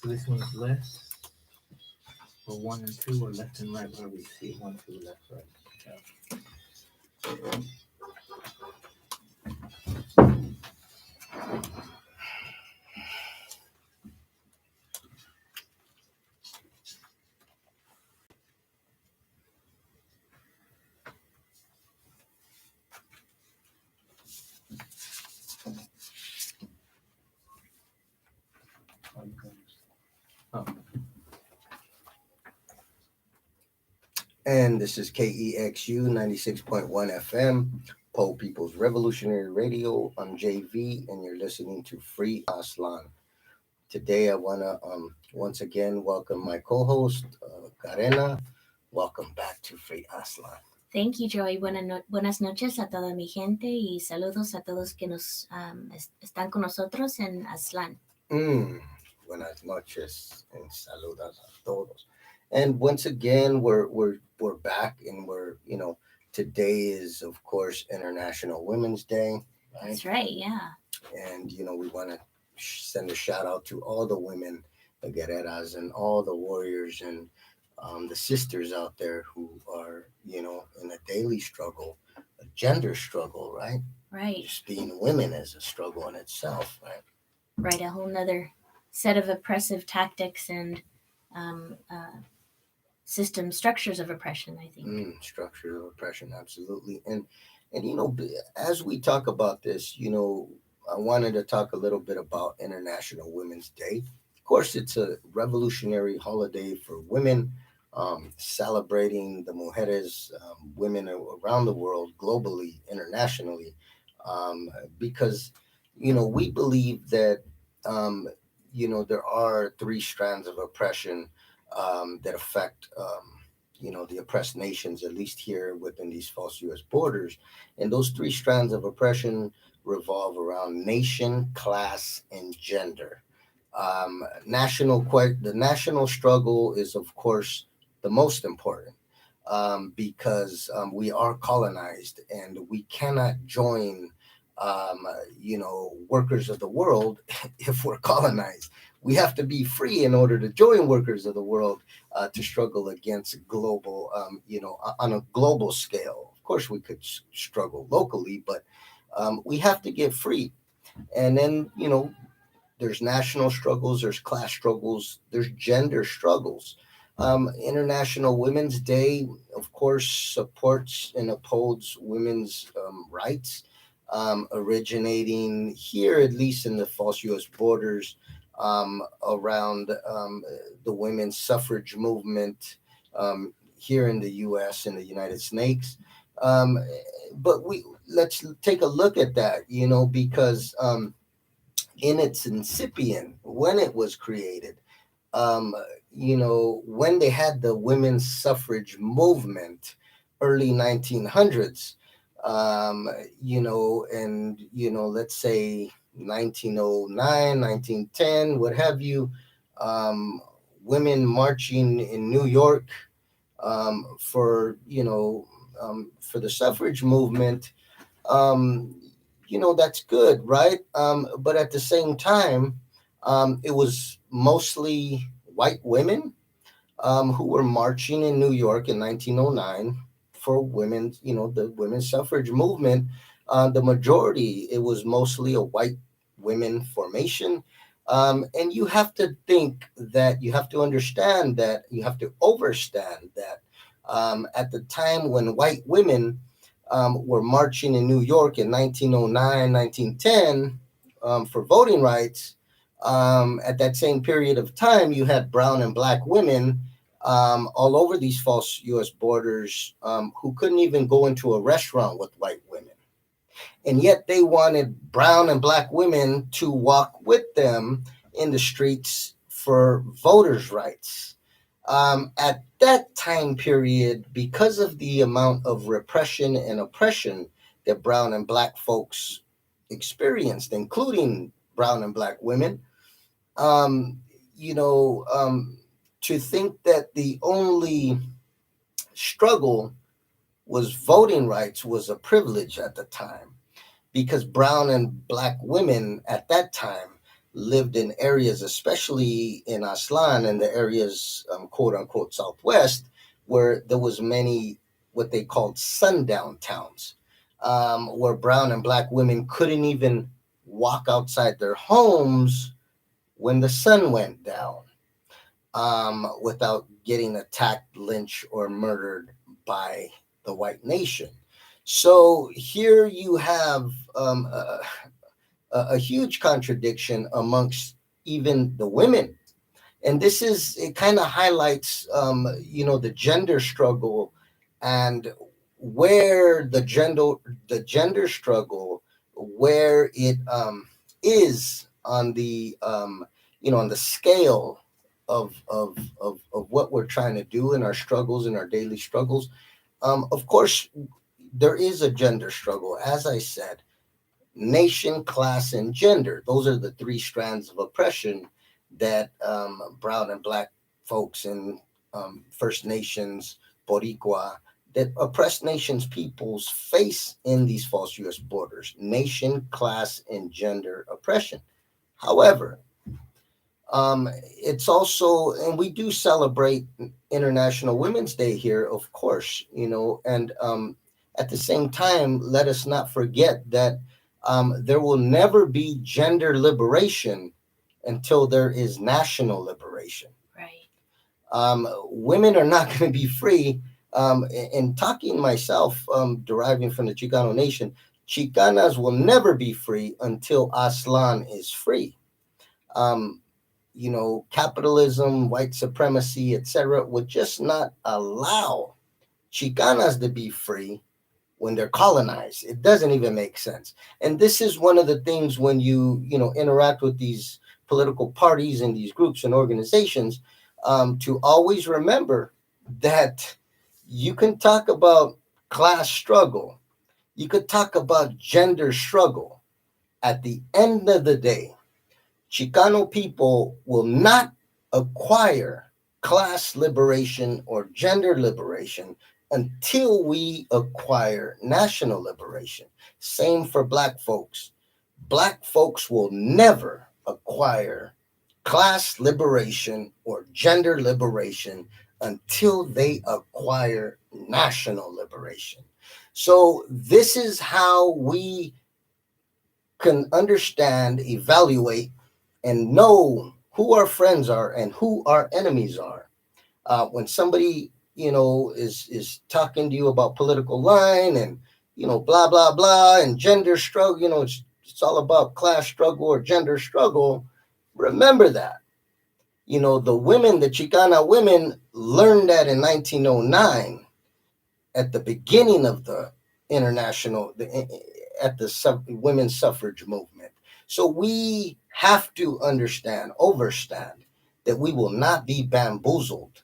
So this one's less, or one and two, or left and right. Where we see one, two, left, right. Yeah. Oh. And this is KEXU 96.1 FM, Po People's Revolutionary Radio. I'm JV, and you're listening to Free Aztlan. Today, I want to once again welcome my co host, Karena. Welcome back to Free Aztlan. Thank you, Joy. Buenas noches a toda mi gente y saludos a todos que nos están con nosotros en Aztlan. Buenas noches and saludos a todos. And once again, we're back, and today is of course International Women's Day. Right? That's right, yeah. And we want to send a shout out to all the women, the guerreras, and all the warriors and the sisters out there who are in a daily struggle, a gender struggle, right? Right. Just being women is a struggle in itself, right? Right, a whole nother set of oppressive tactics and system structures of oppression, I think. Structures of oppression, absolutely. And as we talk about this, I wanted to talk a little bit about International Women's Day. Of course, it's a revolutionary holiday for women, celebrating the mujeres, women around the world, globally, internationally, because we believe that there are three strands of oppression that affect the oppressed nations, at least here within these false U.S. borders. And those three strands of oppression revolve around nation, class, and gender. The national struggle is, of course, the most important, because we are colonized, and we cannot join workers of the world if we're colonized. We have to be free in order to join workers of the world, to struggle against global, on a global scale. Of course, we could struggle locally, but we have to get free. And then, there's national struggles, there's class struggles, there's gender struggles. International Women's Day, of course, supports and upholds women's rights, originating here, at least in the false U.S. borders, around the women's suffrage movement here in the U.S. and the United States. But let's take a look at that, because in its incipient, when it was created, when they had the women's suffrage movement, early 1900s, let's say 1909, 1910, what have you, women marching in New York for the suffrage movement, that's good, right? But at the same time, it was mostly white women who were marching in New York in 1909 for women, the women's suffrage movement. The majority, it was mostly a white women formation. And you have to understand that, you have to understand that at the time when white women were marching in New York in 1909, 1910 for voting rights, at that same period of time, you had brown and black women all over these false U.S. borders who couldn't even go into a restaurant with white women. And yet they wanted brown and black women to walk with them in the streets for voters' rights. At that time period, because of the amount of repression and oppression that brown and black folks experienced, including brown and black women, to think that the only struggle was voting rights was a privilege at the time, because brown and black women at that time lived in areas, especially in Aztlan and the areas, quote unquote, southwest, where there was many what they called sundown towns, where brown and black women couldn't even walk outside their homes when the sun went down, without getting attacked, lynched, or murdered by the white nation. So here you have a huge contradiction amongst even the women. And this is, it kind of highlights, the gender struggle, and where the gender struggle, where it is on the, on the scale of what we're trying to do in our struggles, in our daily struggles. Of course, there is a gender struggle, as I said. Nation, class, and gender. Those are the three strands of oppression that brown and black folks in First Nations, Boricua, that oppressed nations peoples face in these false U.S. borders. Nation, class, and gender oppression. However, it's also, and we do celebrate International Women's Day here, of course, and at the same time, let us not forget that there will never be gender liberation until there is national liberation. Right. Women are not going to be free. In talking myself, deriving from the Chicano nation, Chicanas will never be free until Aztlan is free. Um, Capitalism, white supremacy, etc., would just not allow Chicanas to be free when they're colonized. It doesn't even make sense. And this is one of the things when you interact with these political parties and these groups and organizations, to always remember that you can talk about class struggle, you could talk about gender struggle. At the end of the day, Chicano people will not acquire class liberation or gender liberation until we acquire national liberation. Same for black folks. Black folks will never acquire class liberation or gender liberation until they acquire national liberation. So, this is how we can understand, evaluate, and know who our friends are and who our enemies are. When somebody is talking to you about political line and blah blah blah and gender struggle, it's all about class struggle or gender struggle. Remember that the women, the Chicana women, learned that in 1909 at the beginning of the international at the women's suffrage movement. So we have to overstand that we will not be bamboozled,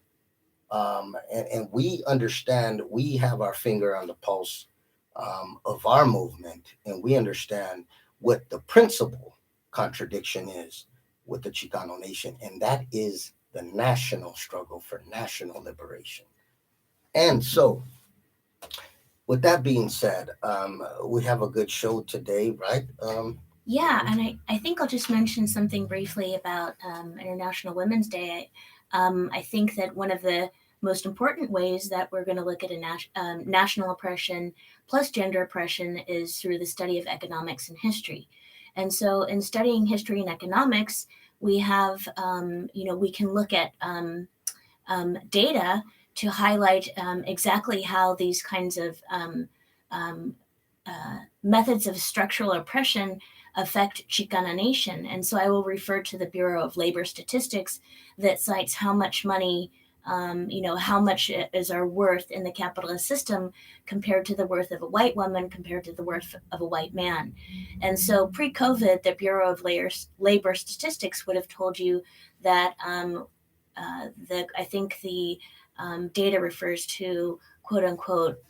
and we understand we have our finger on the pulse of our movement, and we understand what the principal contradiction is with the Chicano nation, and that is the national struggle for national liberation. And so, with that being said, we have a good show today, right? Yeah, and I think I'll just mention something briefly about International Women's Day. I think that one of the most important ways that we're going to look at national oppression plus gender oppression is through the study of economics and history. And so, in studying history and economics, we have, we can look at data to highlight exactly how these kinds of um, methods of structural oppression affect Chicana nation. And so I will refer to the Bureau of Labor Statistics that cites how much money, how much is our worth in the capitalist system compared to the worth of a white woman, compared to the worth of a white man. And so pre-COVID, the Bureau of Labor Statistics would have told you that I think the data refers to quote unquote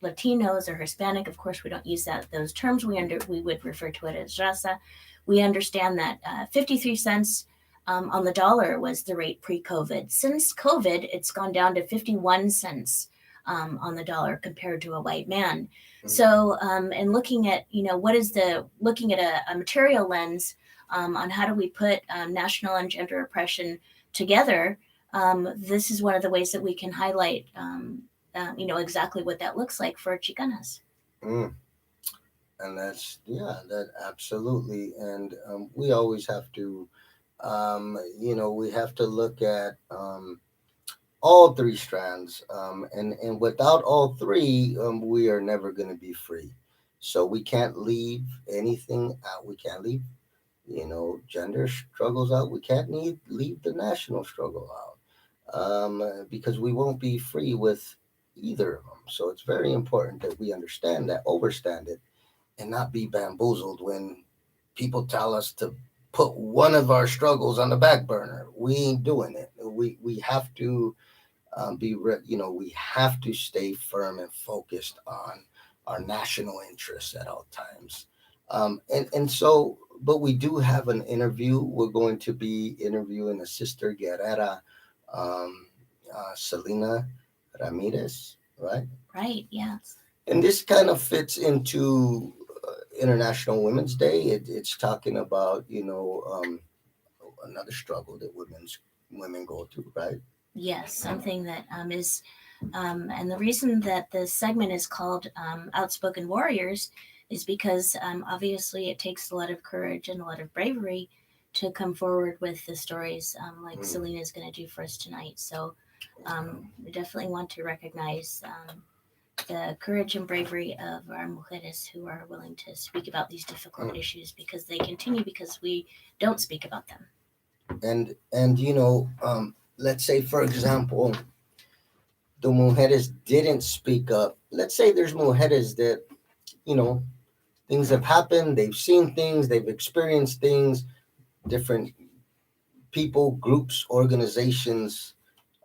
Latinos or Hispanic. Of course, we don't use those terms. We would refer to it as raza. We understand that 53 cents on the dollar was the rate pre-COVID. Since COVID, it's gone down to 51 cents on the dollar compared to a white man. So, and looking at looking at a material lens on how do we put national and gender oppression together, this is one of the ways that we can highlight, exactly what that looks like for Chicanas. Mm. And that absolutely. And we always have to, we have to look at all three strands. And without all three, we are never going to be free. So we can't leave anything out. We can't leave, gender struggles out. We can't leave the national struggle out, because we won't be free with either of them. So it's very important that we understand that, overstand it, and not be bamboozled when people tell us to put one of our struggles on the back burner. We ain't doing it. We have to we have to stay firm and focused on our national interests at all times. But we do have an interview. We're going to be interviewing a sister Guerrera, um, Selina Ramirez, right? Right, yes. And this kind of fits into International Women's Day. It's talking about another struggle that women go through, right? Yes, something that is, and the reason that the segment is called Outspoken Warriors is because obviously it takes a lot of courage and a lot of bravery to come forward with the stories like Selena is going to do for us tonight. So we definitely want to recognize the courage and bravery of our mujeres who are willing to speak about these difficult issues, because they continue because we don't speak about them. And let's say, for example, the mujeres didn't speak up. Let's say there's mujeres that, you know, things have happened, they've seen things, they've experienced things, different people, groups, organizations,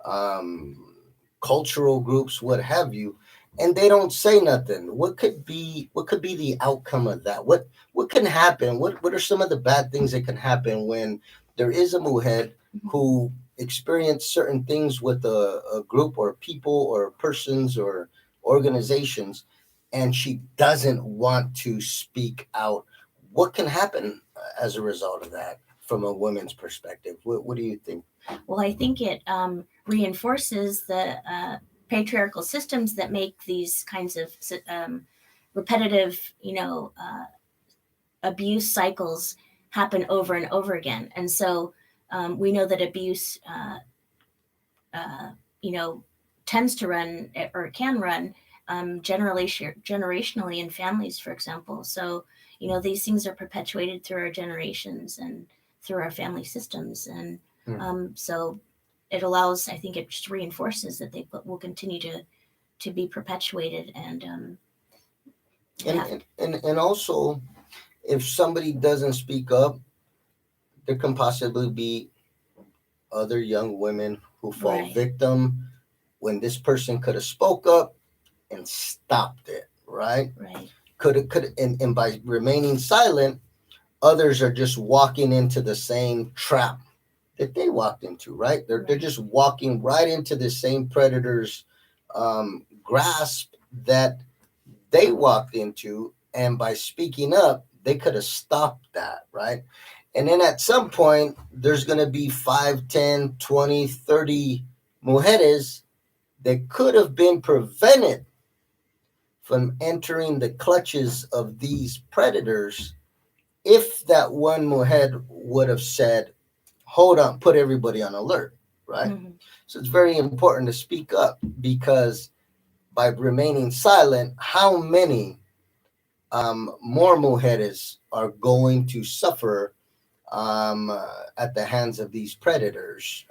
um, cultural groups, what have you, and they don't say nothing. What could be the outcome of that? What can happen? What are some of the bad things that can happen when there is a mujer who experienced certain things with a group or people or persons or organizations, and she doesn't want to speak out? What can happen as a result of that from a woman's perspective? What do you think? Well, I think it reinforces the patriarchal systems that make these kinds of repetitive, abuse cycles happen over and over again. And so we know that abuse, uh, you know, tends to run or can run generationally in families, for example. So, these things are perpetuated through our generations and through our family systems. And so it allows, I think it just reinforces that they will continue to be perpetuated. And also, if somebody doesn't speak up, there can possibly be other young women who fall Right. victim when this person could have spoke up and stopped it, right? Right. And by remaining silent, others are just walking into the same trap that they walked into, right? They're just walking right into the same predator's grasp that they walked into, and by speaking up, they could have stopped that, right? And then at some point, there's going to be 5, 10, 20, 30 mujeres that could have been prevented from entering the clutches of these predators if that one mujer would have said, hold on, put everybody on alert, right? Mm-hmm. So it's very important to speak up, because by remaining silent, how many more mujeres are going to suffer at the hands of these predators,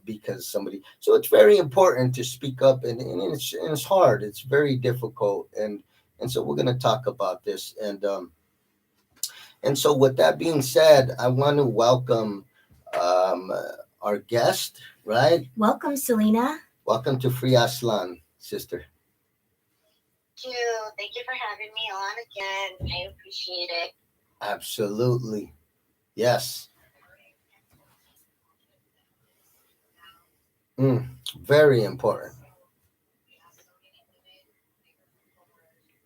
because somebody. So it's very important to speak up, and it's hard. It's very difficult, and so we're going to talk about this, and so with that being said, I want to welcome um, our guest. Right, Welcome, Selena. welcome to Free Aztlan, sister. Thank you. Thank you for having me on again. I appreciate it. Absolutely, yes. Mm, very important.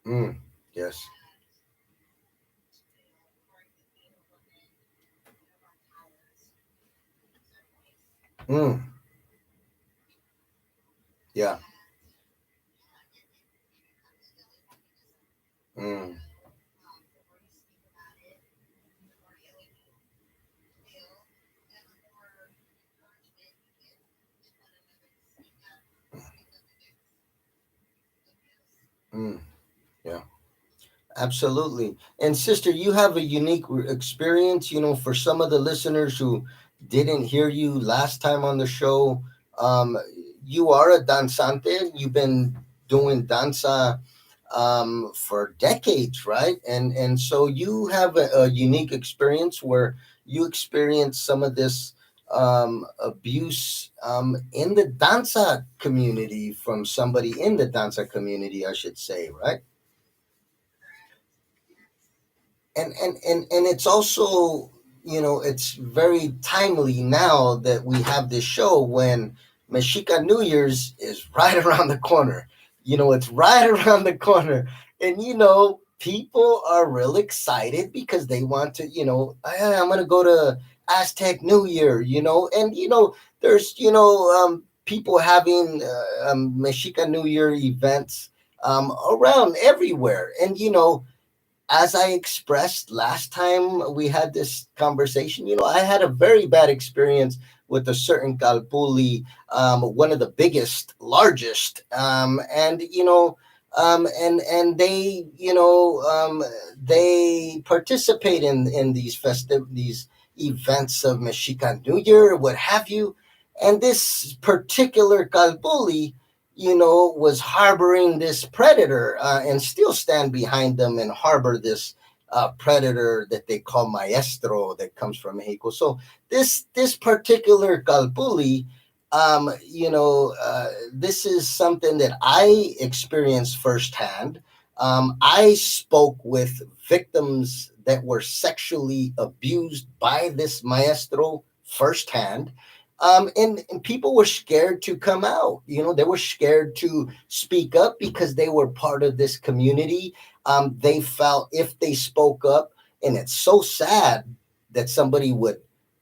Mm, yes. Mm, yeah. Mm, mm, yeah. Absolutely. And sister, you have a unique experience. For some of the listeners who didn't hear you last time on the show, um, you are a danzante. You've been doing danza for decades, right? And so you have a unique experience where you experience some of this abuse in the danza community from somebody in the danza community, I should say, right? And it's also, it's very timely now that we have this show when Mexica New Year's is right around the corner. It's right around the corner, and people are real excited because they want to, I'm gonna go to Aztec New Year, and there's people having Mexica New Year events around everywhere, and as I expressed last time we had this conversation, I had a very bad experience with a certain Kalpuli, one of the biggest, largest, and they, they participate in these these events of Mexican New Year, what have you, and this particular Kalpuli was harboring this predator and still stand behind them and harbor this predator that they call maestro that comes from Mexico. So this particular Calpuli, this is something that I experienced firsthand. I spoke with victims that were sexually abused by this maestro firsthand, and people were scared to come out. They were scared to speak up because they were part of this community. They felt if they spoke up, and it's so sad that somebody would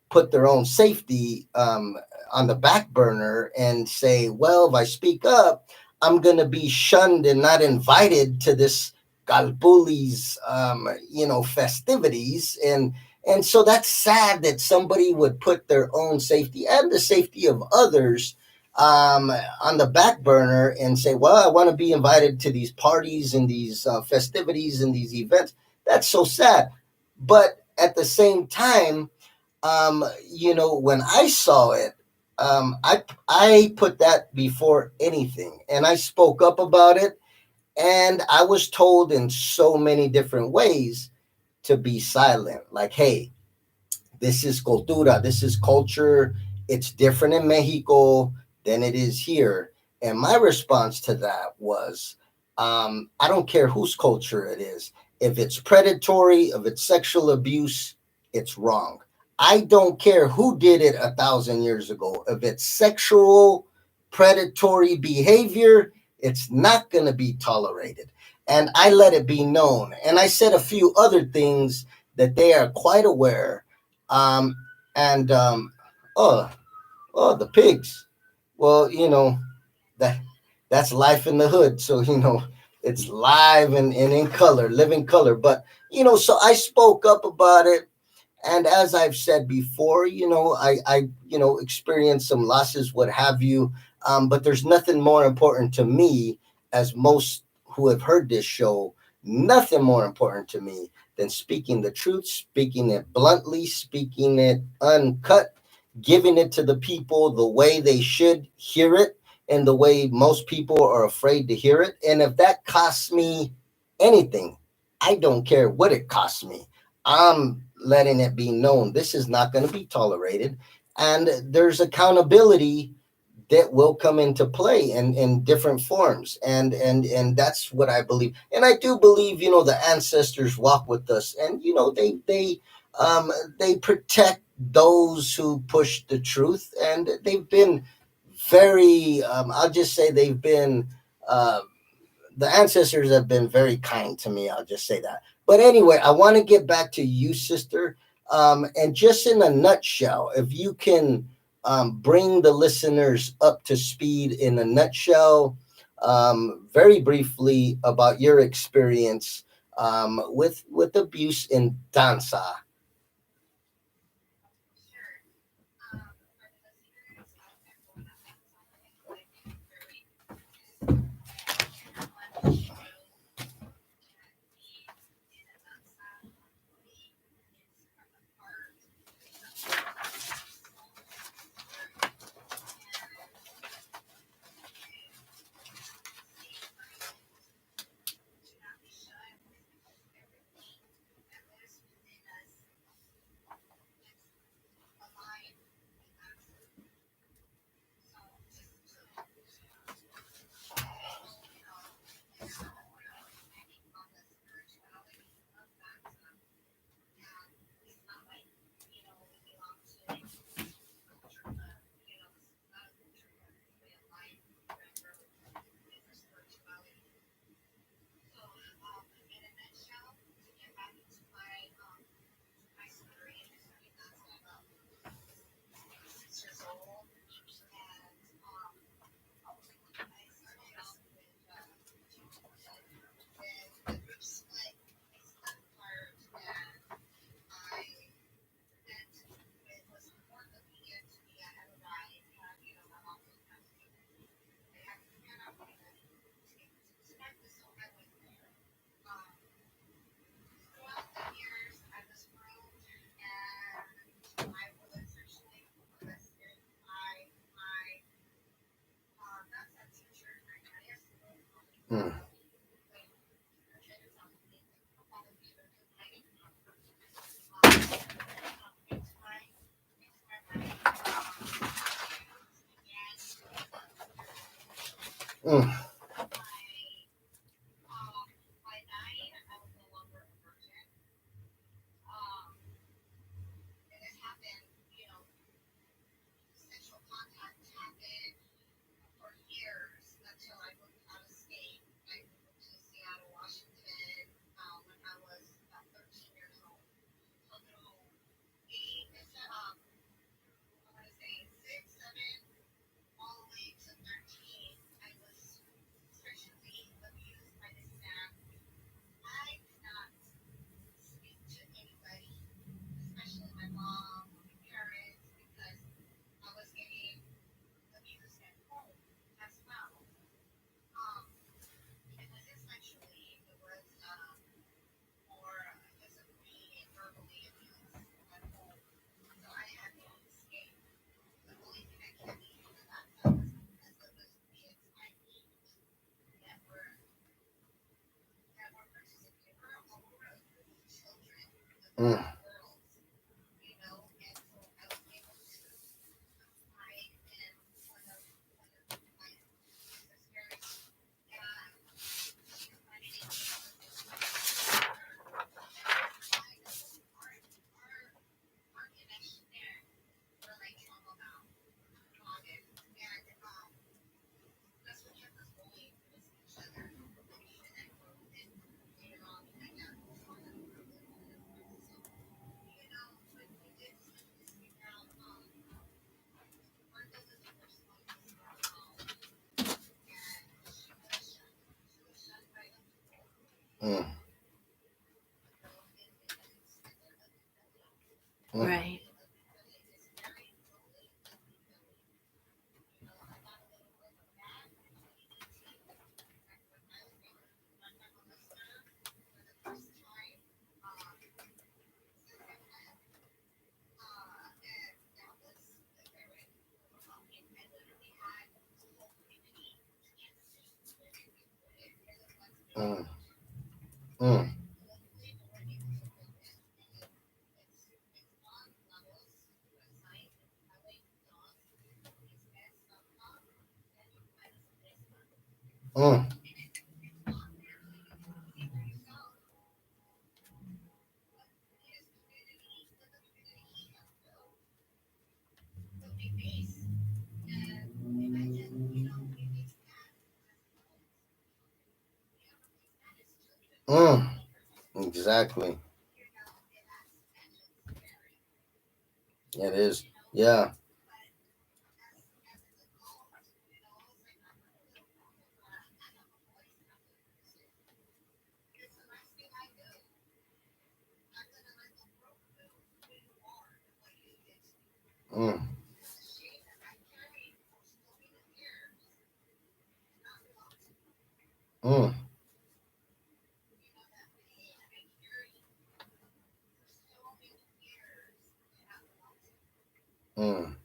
put their own safety on the back burner and say, well, if I speak up, I'm going to be shunned and not invited to this Galpuli's, festivities. And so that's sad that somebody would put their own safety and the safety of others on the back burner and say, well, I want to be invited to these parties and these festivities and these events. That's so sad. But at the same time, when I saw it, I put that before anything, and I spoke up about it, and I was told in so many different ways to be silent. Like, hey, this is cultura, this is culture. It's different in Mexico than it is here. And my response to that was, I don't care whose culture it is. If it's predatory, if it's sexual abuse, it's wrong. I don't care who did it 1,000 years ago. If it's sexual, predatory behavior, it's not going to be tolerated. And I let it be known. And I said a few other things that they are quite aware. um, and oh, oh, the pigs. Well, that that's life in the hood. So it's live and in color, living color. But so I spoke up about it, and as I've said before, I experienced some losses, what have you. But there's nothing more important to me, as most who have heard this show, nothing more important to me than speaking the truth, speaking it bluntly, speaking it uncut, giving it to the people the way they should hear it and the way most people are afraid to hear it. And if that costs me anything, I don't care what it costs me. I'm letting it be known this is not going to be tolerated. And there's accountability that will come into play in different forms. And that's what I believe. And I do believe, the ancestors walk with us, and, they protect those who push the truth. And they've been very, I'll just say they've been, uh, the ancestors have been very kind to me. I'll just say that. But anyway, I want to get back to you, sister. And just in a nutshell, if you can bring the listeners up to speed in a nutshell, very briefly, about your experience with abuse in danza. Sure. For the listeners out there who are not Mexican, I know I've been very on the show that being in a danza really is from the heart. It's something that is so necessary. And at the same time, to not be shy of it because everything that lives within us gets aligned with danza. So just to go in a more understanding of the spirituality of danza, and it's not like we belong to a culture, this is not a culture, but it's a way of life that grows with our spirituality. So, in a nutshell, to get back into my story, I started dancing about maybe 6 years old, and I started off with the group split. They split apart, and I met with was more convenient to me. I had a ride, my mom didn't have to. They had to depend on my money to connect with, so I went there. Um, Throughout the years, I was groomed, and I was actually molested by my that's a teacher in my high school. Mm, Wait, all of these are complaining. Into my abuse began mm, by by 9. I was no longer a virgin. Um, and this happened, sexual contact happened for years until I moved out of state. I moved to Seattle, Washington, when I was about 13 years old. So through I want to say 6, 7, all the way to 13, I was sexually abused by this man. I could not speak to anybody, especially my mom or my parents, because I was getting abused at home as well. Um, it wasn't sexually, it was more physically and verbally abused at home. So I had no escape. The only thing that kept me in the bathtub was because it was kids my age that were participating. We're children, mm, little girls, and so I was able to hide. And one of my sisters, uh, she confided in me with this sister, and I know our connection there, we're like trauma bound, bonded, and that's what kept us going was each other. And even then, and later on, we saw that we were really good friends. So when we did decide to speak out, one day was the first one to speak out, and she was shunned. She was shunned by the people mm, who, it didn't stand their ugly belly. And mm, for Right. me, ugly belly is very ugly belly. I got a little bit of that in 2018 when I met my molester for the first time. Since I've met, and that was very overwhelming. I literally had a whole community to transition with and it really was very mm, touching. mm, And luckily, we were able to witness, and it's on levels website. It's LA2.com, and you can find us on Facebook. mm, And it's on there, so you can see for yourself what his community, what the community he has built, what we face, and imagine, we face that as adults. We have to face that as children, as mm. teenagers, Exactly. and that's scary. It is. you know, Yeah. but Mm. Mm.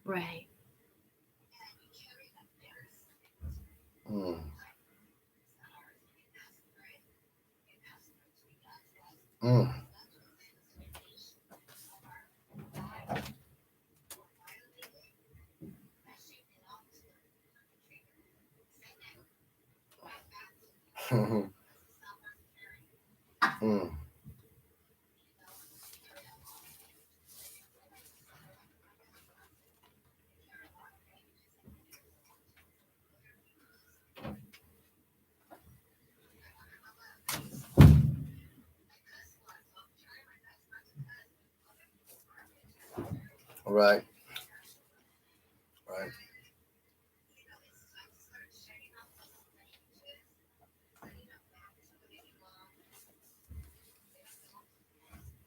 Right. Mm. Mm. Mm. Mm. Right. Right.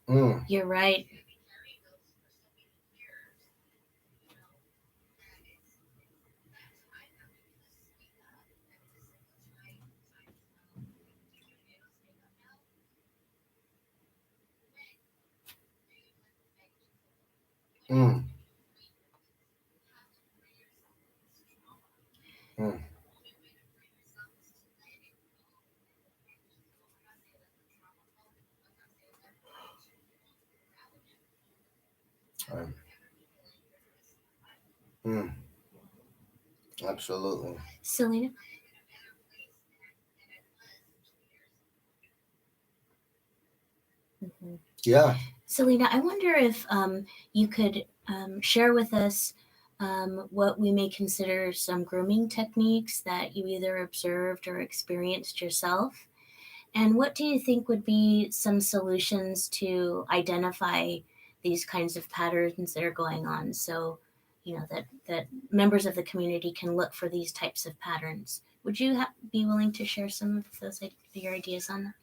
Mm. You're right. Mm. Mm. Right. Mm. Absolutely. Selena. Mhm. Yeah. Selena, I wonder if you could share with us what we may consider some grooming techniques that you either observed or experienced yourself. And what do you think would be some solutions to identify these kinds of patterns that are going on? So, that members of the community can look for these types of patterns. Would you be willing to share some of those your ideas on that?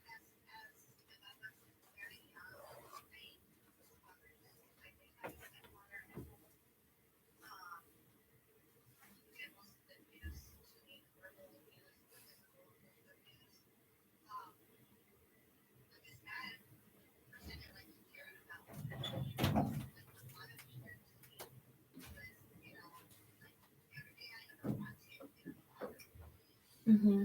Mm-hmm.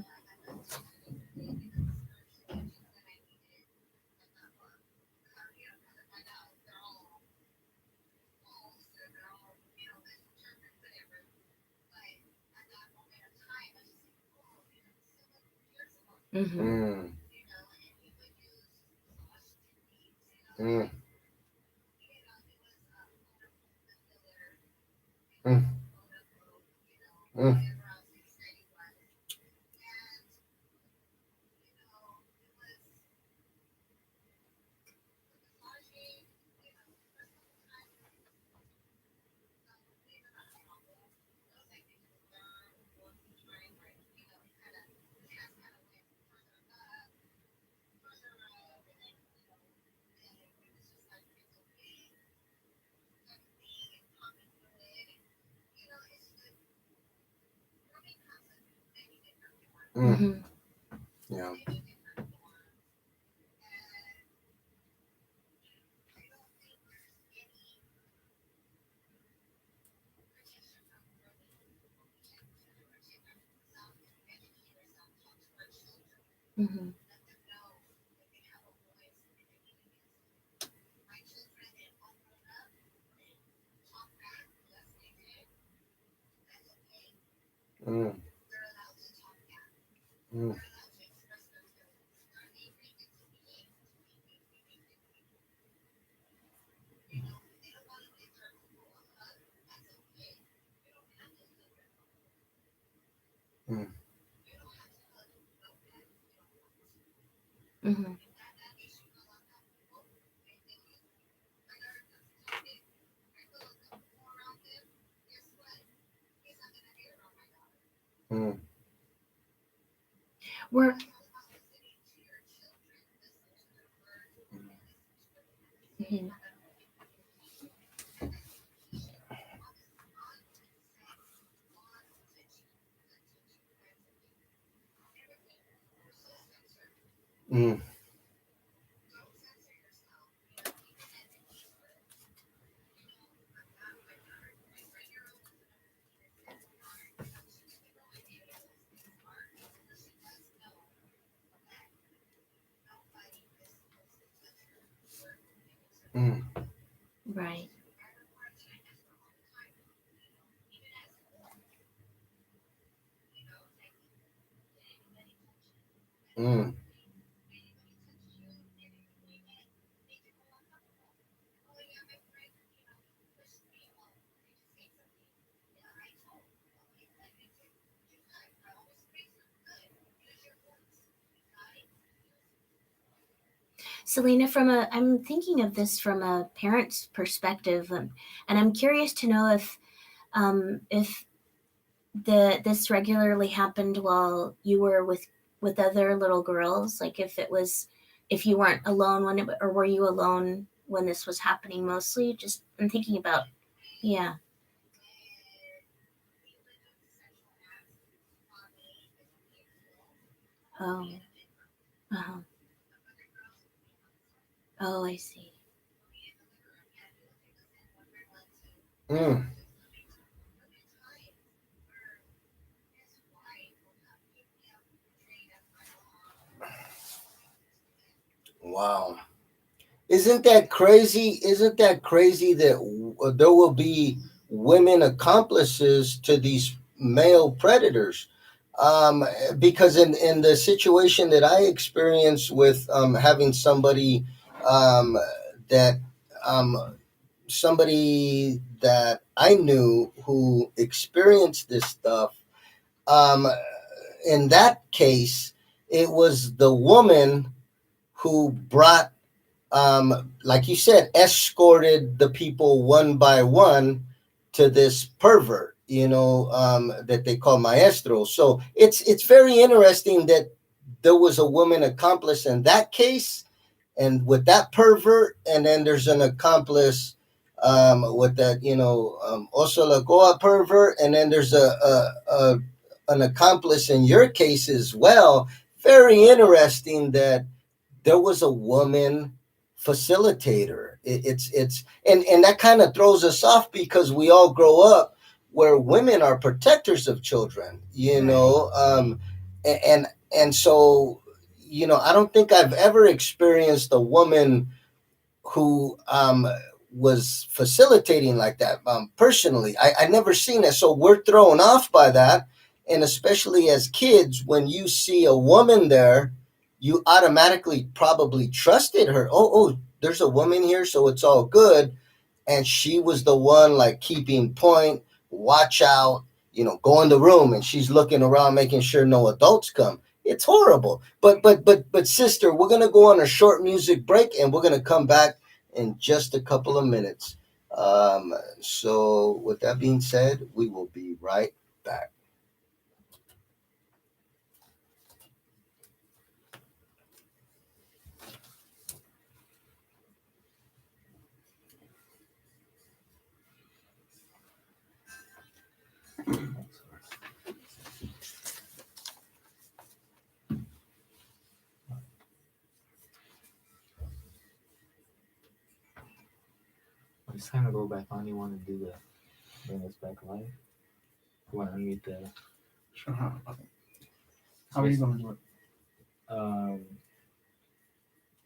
Mm-hmm. Mm. Mm. Mm. Mm. Mm. Mm-hmm. Yeah. Mm-hmm. Mm. Mm. Mm. Mm-hmm. Mm. We're Mhm. Mm. Mm. Right. Mm. Selena, I'm thinking of this from a parent's perspective, and I'm curious to know if this regularly happened while you were with other little girls, like if you weren't alone or were you alone when this was happening mostly? Just I'm thinking about, yeah. Oh, uh-huh. Oh, I see. Mm. Wow. Isn't that crazy? Isn't that crazy that there will be women accomplices to these male predators? Um, because in the situation that I experienced with having um, that um, somebody that I knew who experienced this stuff, um, in that case, it was the woman who brought like you said, escorted the people one by one to this pervert, that they call maestro. So it's very interesting that there was a woman accomplice in that case, and with that pervert, and then there's an accomplice with that, also Lagoa pervert, and then there's a an accomplice in your case as well. Very interesting that there was a woman facilitator. It's and that kind of throws us off because we all grow up where women are protectors of children, Right. and so I don't think I've ever experienced a woman who was facilitating like that. Personally, I never seen it, so we're thrown off by that. And especially as kids, when you see a woman there, you automatically probably trusted her. Oh, there's a woman here, so it's all good. And she was the one like keeping point, watch out, go in the room, and she's looking around making sure no adults come. It's horrible. But sister, we're gonna go on a short music break, and we're gonna come back in just a couple of minutes. So with that being said, we will be right back. When it's time to go back on, you want to do the bring us back live? You want to unmute the Sure. How are you going to do it? um,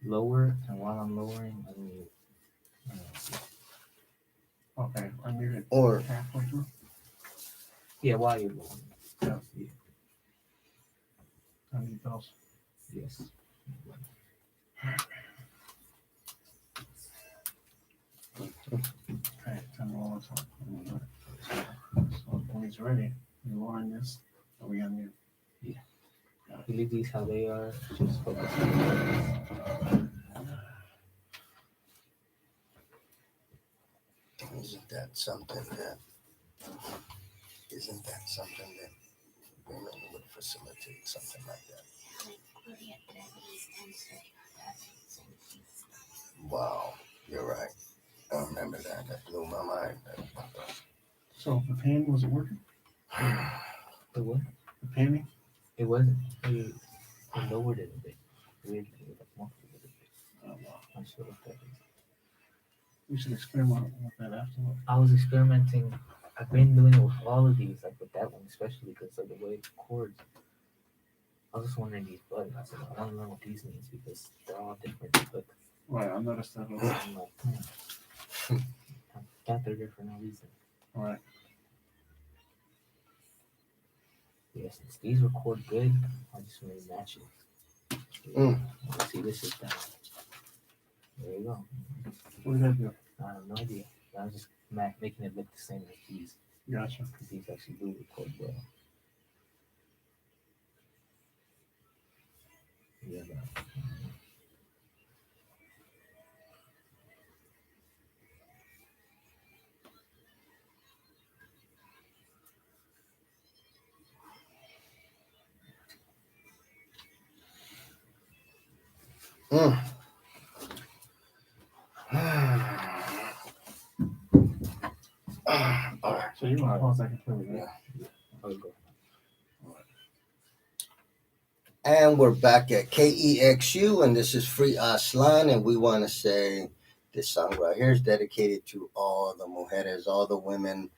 lower, and while I'm lowering, unmute. Okay, unmute it Or halfway through. Yeah, while you're lowering. Yeah. Yeah. Unmute those. Yes. Okay, turn the lights on. So when he's ready, you wind this, and we unmute. You leave these how they are. Just focus on isn't that something that isn't that something that women would facilitate something like that? Wow, you're right. blew my mind. So the pain wasn't working? The what? The painting? It wasn't. We lowered it a bit. We like muffled it a bit. Oh, wow. Not sure what that is. We should experiment with that afterward. I was experimenting. I've been doing it with all of these, like with that one especially because of the way it chords. I was just wondering these buttons. I said, I want to learn what these means because they're all different. But Right, I noticed that. I'm like, I thought they're there for no reason. Right. Yeah, since these record good, I just want to match it. Mm. See, this is down. There you go. What did that do? I have no idea. I was just making it look the same as these. Gotcha. Because these actually do record well. Yeah, but, Mm. All right. So you want to pause that completely, right? Yeah. I'll go. And we're back at KEXU, and this is Free Aztlan, and we want to say this song right here is dedicated to all the mujeres, all the women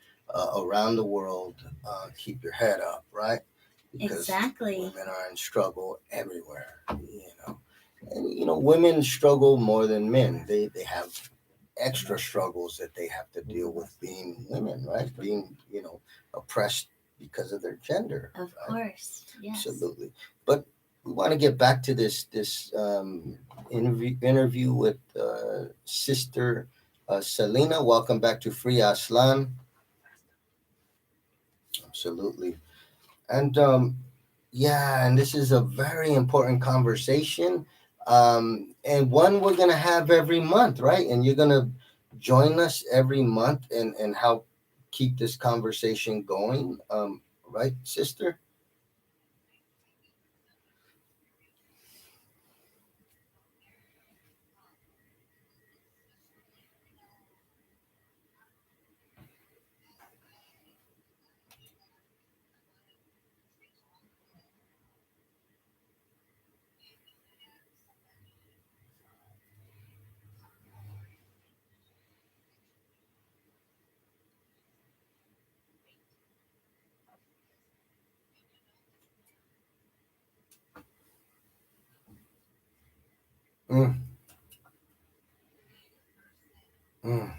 around the world. Keep your head up, right? Because Exactly. women are in struggle everywhere, And, women struggle more than men. They have extra struggles that they have to deal with being women, right? Being, oppressed because of their gender. Of right? course. Yes. Absolutely. But we want to get back to this interview with Sister Selina. Welcome back to Free Aztlan. Absolutely. And and this is a very important conversation, and one we're going to have every month, right? And you're going to join us every month and help keep this conversation going, right, Sister? Mm, mm,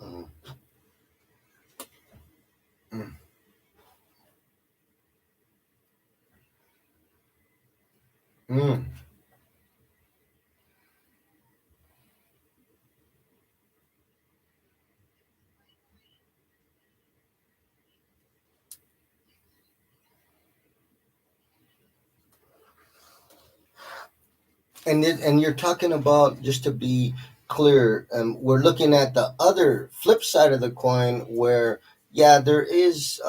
mm, mm, mm. And you're talking about, just to be clear, we're looking at the other flip side of the coin where, yeah, there is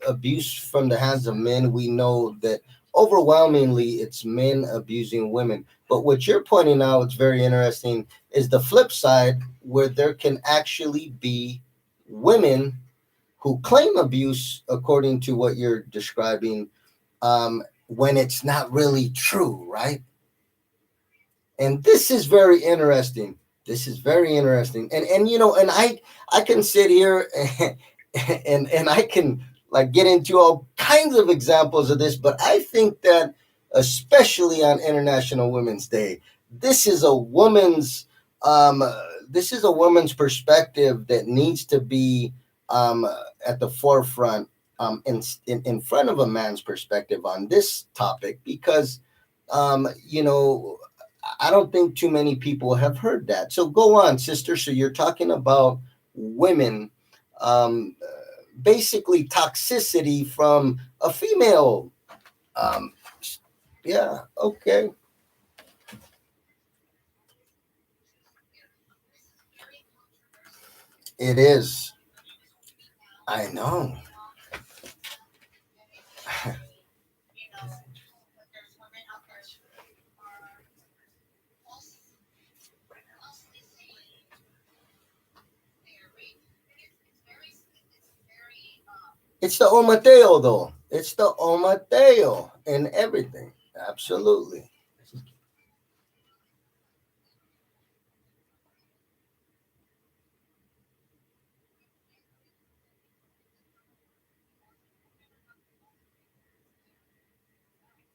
abuse from the hands of men. We know that overwhelmingly it's men abusing women. But what you're pointing out, it's very interesting, is the flip side where there can actually be women who claim abuse, according to what you're describing, when it's not really true, right? And this is very interesting. This is very interesting. And I can sit here and I can like get into all kinds of examples of this, but I think that especially on International Women's Day, this is a woman's um this is a woman's perspective that needs to be um at the forefront, in front of a man's perspective on this topic, because um you know I don't think too many people have heard that. So go on, sister. So you're talking about women, um, basically toxicity from a female. Um, yeah, okay. It is. I know. You know, but there's women out there who are falsely saying they're raped. And it's very, it's very, It's the Omateo, though. It's the Omateo and everything. Absolutely. Let's just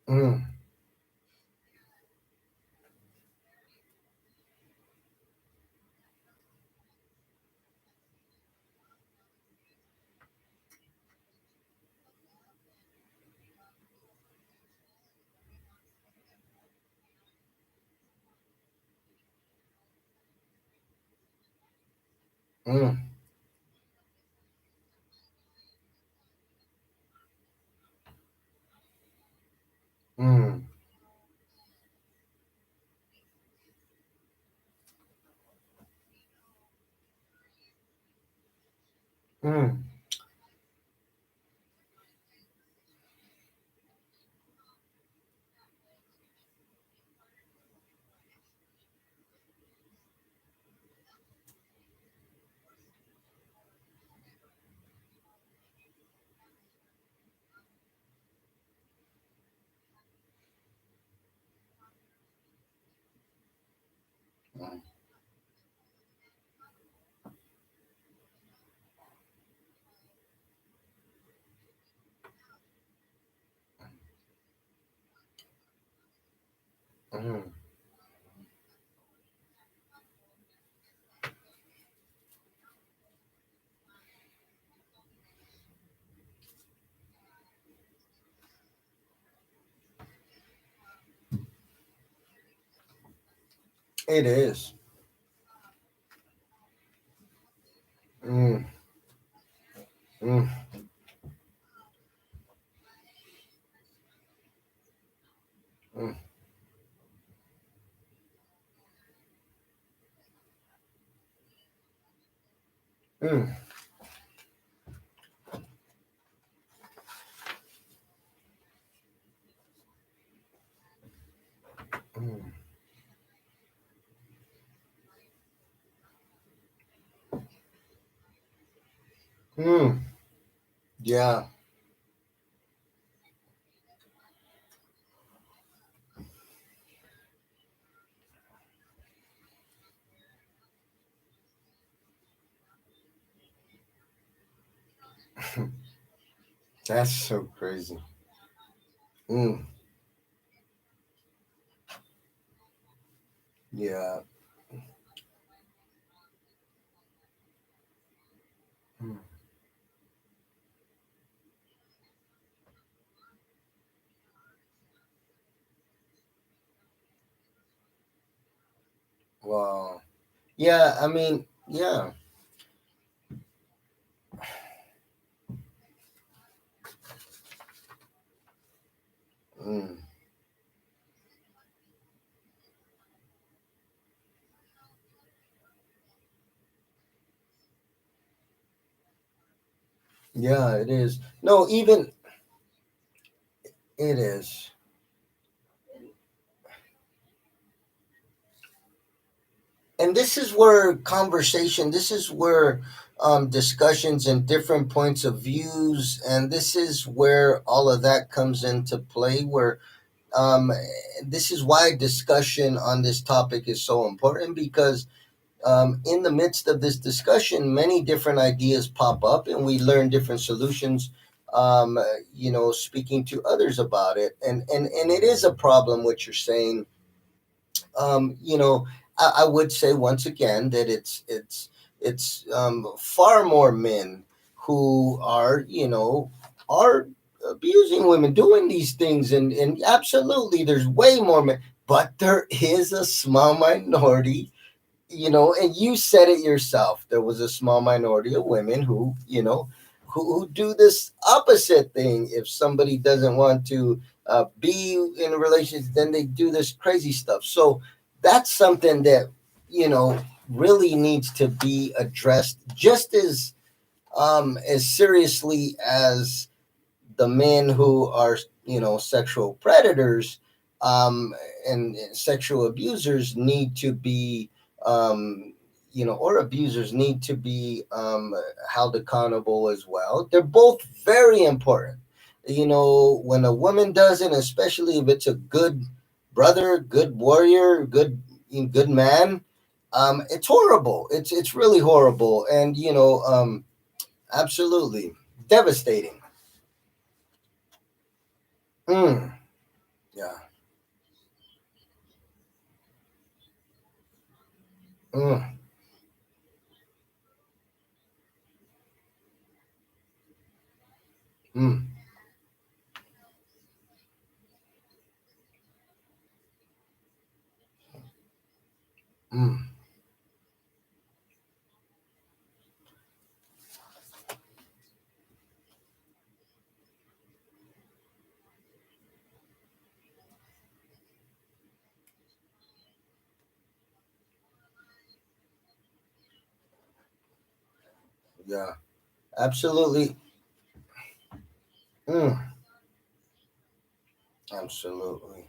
Mm, mm, mm, mm, mm. It is. Mm, mm, mm, mm, mm, mm. Yeah. That's so crazy. Mm, yeah. Mm, wow. Yeah. I mean, yeah. Mm, yeah. It is. No, even it is. And this is where conversation, this is where discussions and different points of views, and this is where all of that comes into play. Where um, this is why discussion on this topic is so important because in the midst of this discussion, many different ideas pop up, and we learn different solutions. Speaking to others about it, and it is a problem what you're saying. You know, I would say once again that it's far more men who are are abusing women, doing these things, and absolutely there's way more men, but there is a small minority, and you said it yourself. There was a small minority of women who, who do this opposite thing. If somebody doesn't want to be in a relationship, then they do this crazy stuff. So that's something that, really needs to be addressed just as as seriously as the men who are, sexual predators, um, and sexual abusers need to be, or abusers need to be held accountable as well. They're both very important. When a woman does it, especially if it's a good brother, good warrior, good man, it's horrible. It's really horrible, and absolutely devastating. Mm, yeah. Mm, mm, mm, yeah. Absolutely. Mm, absolutely.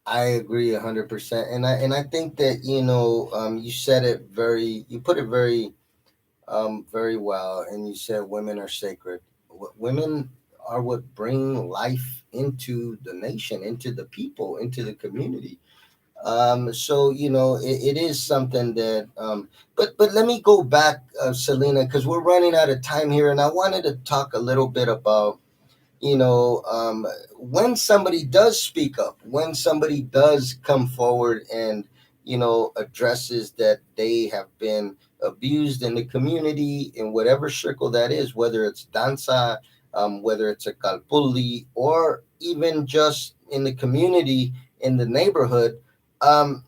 I agree 100%, and I think that you put it very well, and you said women are sacred. Women are what bring life into the nation, into the people, into the community. So it is something that. But let me go back, Selena, because we're running out of time here, and I wanted to talk a little bit about when somebody does speak up, when somebody does come forward and addresses that they have been abused in the community in whatever circle that is, whether it's danza, whether it's a kalpuli, or even just in the community, in the neighborhood. um,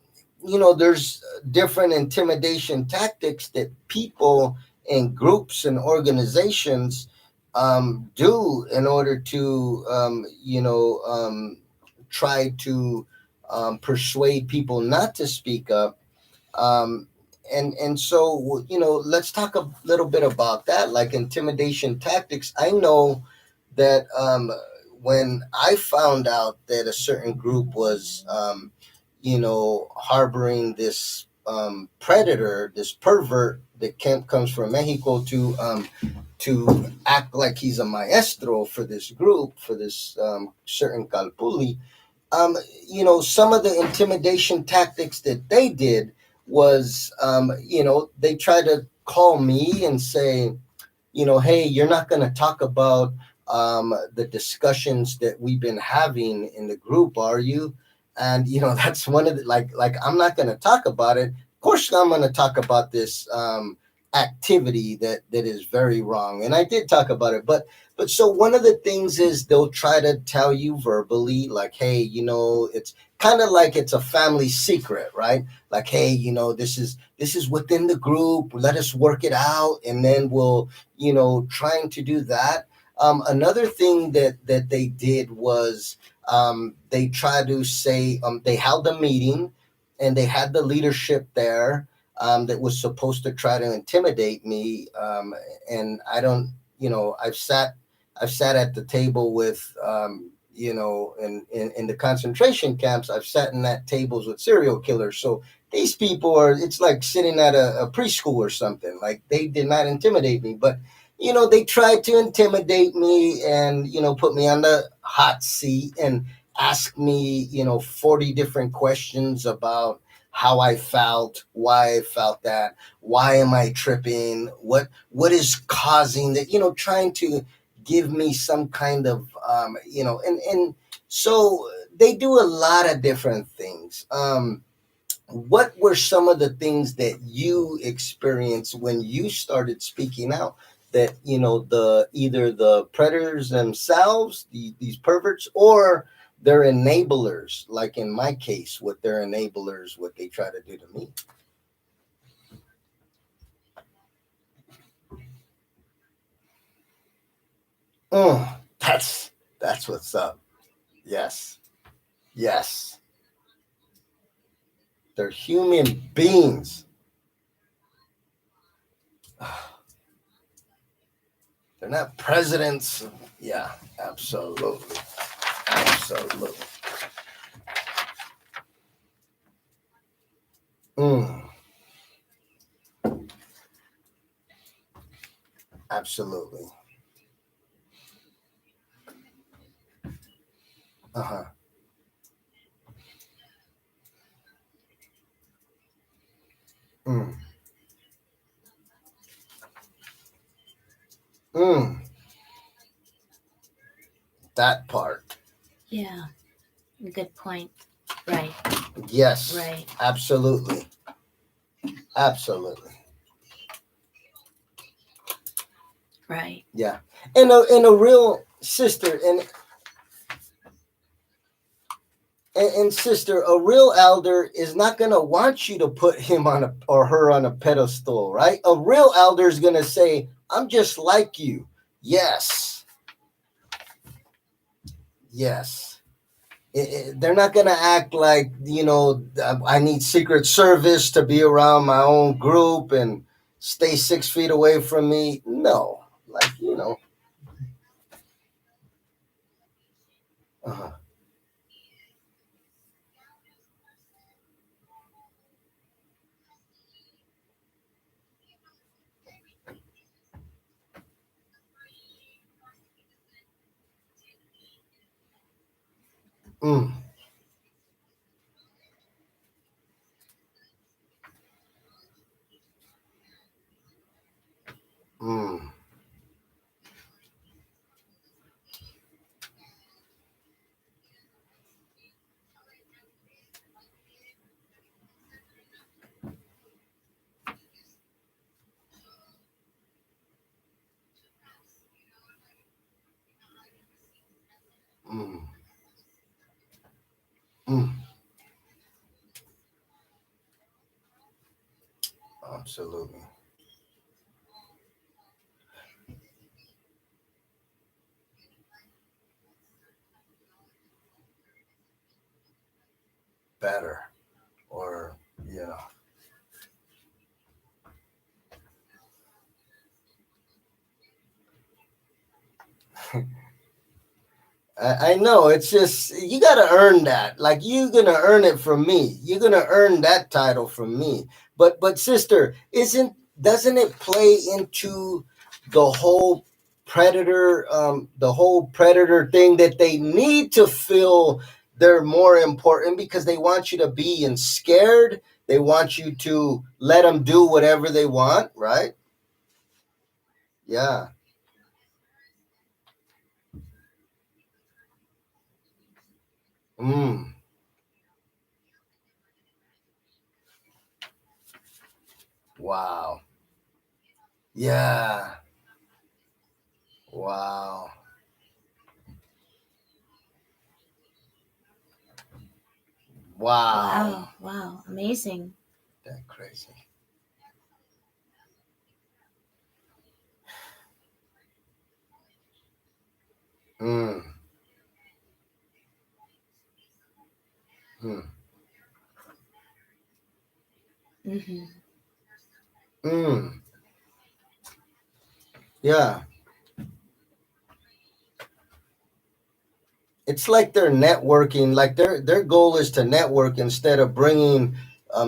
there's different intimidation tactics that people and groups and organizations do in order to try to persuade people not to speak up. um, and so let's talk a little bit about that, like intimidation tactics. I know that when I found out that a certain group was harboring this predator, this pervert that comes from Mexico to act like he's a maestro for this group, for this certain calpuli. Some of the intimidation tactics that they did was, they tried to call me and say, hey, you're not going to talk about the discussions that we've been having in the group, are you? And that's one of the, like I'm not going to talk about it. Of course, I'm going to talk about this activity that is very wrong, and I did talk about it. But so one of the things is they'll try to tell you verbally, like, hey, it's kind of like it's a family secret, right? Like, hey, this is within the group. Let us work it out, and then we'll trying to do that. Another thing that they did was they tried to say, they held a meeting and they had the leadership there that was supposed to try to intimidate me. And I don't, I've sat at the table with, in the concentration camps. I've sat in at tables with serial killers. So these people it's like sitting at a preschool or something. Like, they did not intimidate me, but they tried to intimidate me and put me on the hot seat and ask me 40 different questions about how I felt, why I felt that, why am I tripping, what is causing that, trying to give me some kind of and so they do a lot of different things. What were some of the things that you experienced when you started speaking out, that the either the predators themselves, these perverts, or their enablers, like in my case, what their enablers, what they try to do to me? That's what's up. Yes. Yes. They're human beings. They're not presidents. Yeah, absolutely. Absolutely. Mm, absolutely. Uh-huh. Mm, mm, that part. Yeah. Good point. Right. Yes. Right. Absolutely. Absolutely. Right. Yeah. And a real sister and sister, a real elder is not gonna want you to put him on a or her on a pedestal, right? A real elder is gonna say, "I'm just like you." Yes, yes. They're not gonna act like I need Secret Service to be around my own group and stay 6 feet away from me. No, like. Uh-huh. Mm, mm, mm, mm. Absolutely. Better. Or, yeah. I know. It's just you gotta earn that. Like you're gonna earn it from me. You're gonna earn that title from me. But sister, isn't doesn't it play into the whole predator thing that they need to feel they're more important because they want you to be and scared. They want you to let them do whatever they want, right? Yeah. Mm. Wow. Yeah. Wow. Wow. Wow. Wow. Amazing. That crazy. Mm. Mm. Mm-hmm. Mm. Yeah. It's like they're networking. Like their goal is to network instead of bringing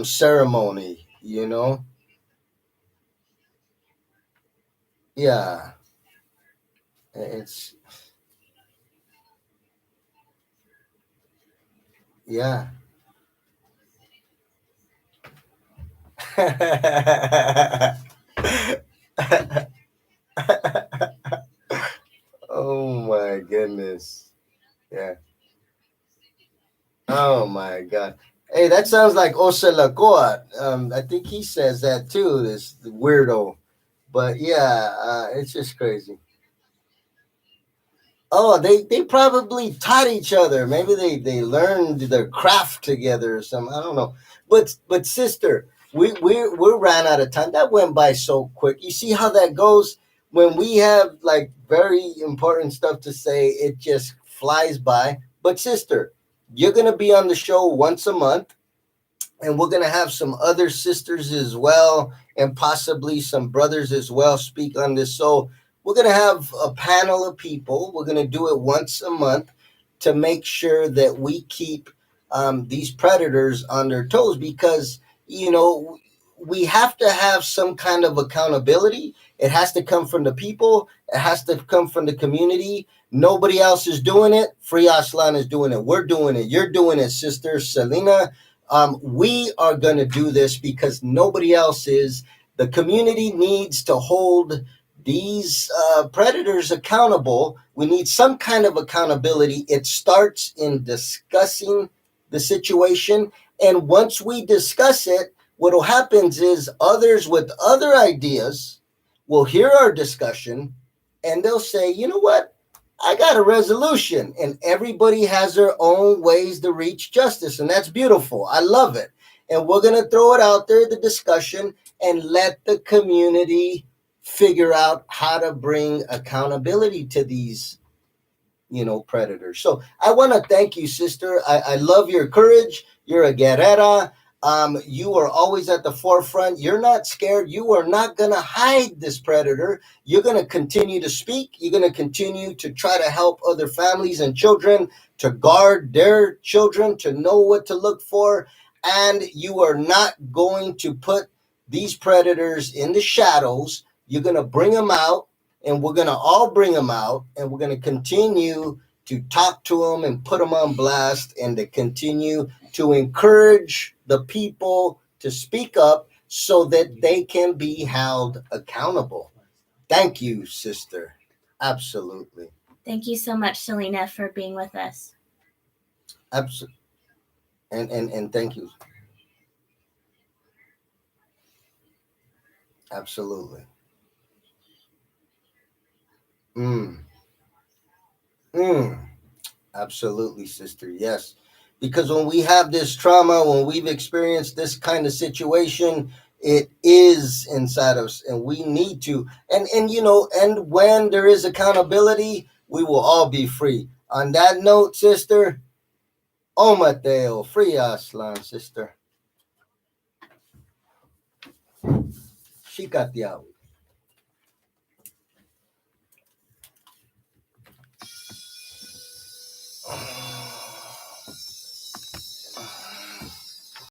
ceremony. You know. Yeah. It's yeah. Oh my goodness. Yeah. Oh my God. Hey, that sounds like Oselacoa. I think he says that too, this weirdo. But yeah, it's just crazy. Oh, they probably taught each other. Maybe they learned their craft together or something. I don't know. But sister, we ran out of time. That went by so quick. You see how that goes when we have like very important stuff to say. It just flies by. But sister, you're gonna be on the show once a month, and we're gonna have some other sisters as well, and possibly some brothers as well speak on this. So we're going to have a panel of people. We're going to do it once a month to make sure that we keep these predators on their toes, because, you know, we have to have some kind of accountability. It has to come from the people. It has to come from the community. Nobody else is doing it. Free Aztlan is doing it. We're doing it. You're doing it, Sister Selina. We are going to do this because nobody else is. The community needs to hold these predators accountable. We need some kind of accountability. It starts in discussing the situation. And once we discuss it, what will happen is others with other ideas will hear our discussion and they'll say, you know what? I got a resolution. And everybody has their own ways to reach justice. And that's beautiful. I love it. And we're going to throw it out there, the discussion, and let the community figure out how to bring accountability to these, you know, predators. So I want to thank you, sister. I love your courage. You're a guerrera. You are always at the forefront. You're not scared. You are not going to hide this predator. You're going to continue to speak. You're going to continue to try to help other families and children to guard their children, to know what to look for. And you are not going to put these predators in the shadows. You're going to bring them out, and we're going to all bring them out, and we're going to continue to talk to them and put them on blast, and to continue to encourage the people to speak up so that they can be held accountable. Thank you, sister. Absolutely. Thank you so much, Selina, for being with us. Absolutely. And thank you. Absolutely. Mm. Mm. Absolutely, sister. Yes. Because when we have this trauma, when we've experienced this kind of situation, it is inside us, and we need to. And you know, and when there is accountability, we will all be free. On that note, sister, oh Mateo, free Aslan, sister. Shikatiao.